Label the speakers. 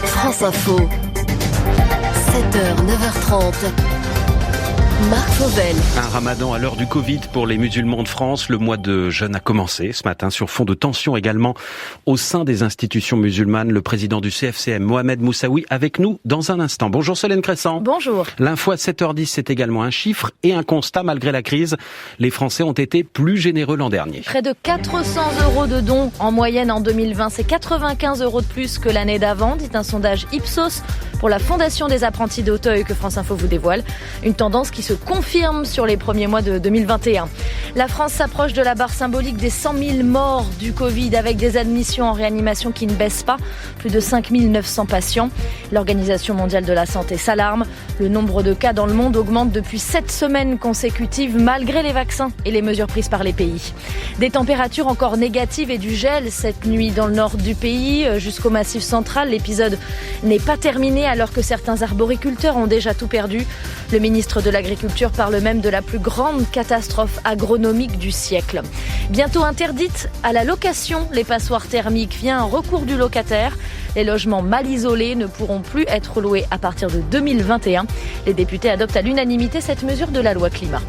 Speaker 1: France Info, 7h, 9h30. Marc Fauvel.
Speaker 2: Un ramadan à l'heure du Covid pour les musulmans de France. Le mois de jeûne a commencé ce matin sur fond de tension également au sein des institutions musulmanes. Le président du CFCM, Mohamed Moussaoui, avec nous dans un instant. Bonjour Solène Crescent.
Speaker 3: Bonjour.
Speaker 2: L'info à 7h10, c'est également un chiffre et un constat. Malgré la crise, les Français ont été plus généreux l'an dernier.
Speaker 3: Près de 400 € de dons en moyenne en 2020. C'est 95 € de plus que l'année d'avant, dit un sondage Ipsos pour la Fondation des apprentis d'Auteuil que France Info vous dévoile. Une tendance qui se confirme sur les premiers mois de 2021. La France s'approche de la barre symbolique des 100 000 morts du Covid avec des admissions en réanimation qui ne baissent pas. Plus de 5 900 patients. L'Organisation mondiale de la santé s'alarme. Le nombre de cas dans le monde augmente depuis 7 semaines consécutives malgré les vaccins et les mesures prises par les pays. Des températures encore négatives et du gel cette nuit dans le nord du pays jusqu'au Massif central. L'épisode n'est pas terminé alors que certains arboriculteurs ont déjà tout perdu. Le ministre de l'Agriculture parle même de la plus grande catastrophe agronomique du siècle. Bientôt interdites à la location, les passoires thermiques via un recours du locataire. Les logements mal isolés ne pourront plus être loués à partir de 2021. Les députés adoptent à l'unanimité cette mesure de la loi climat.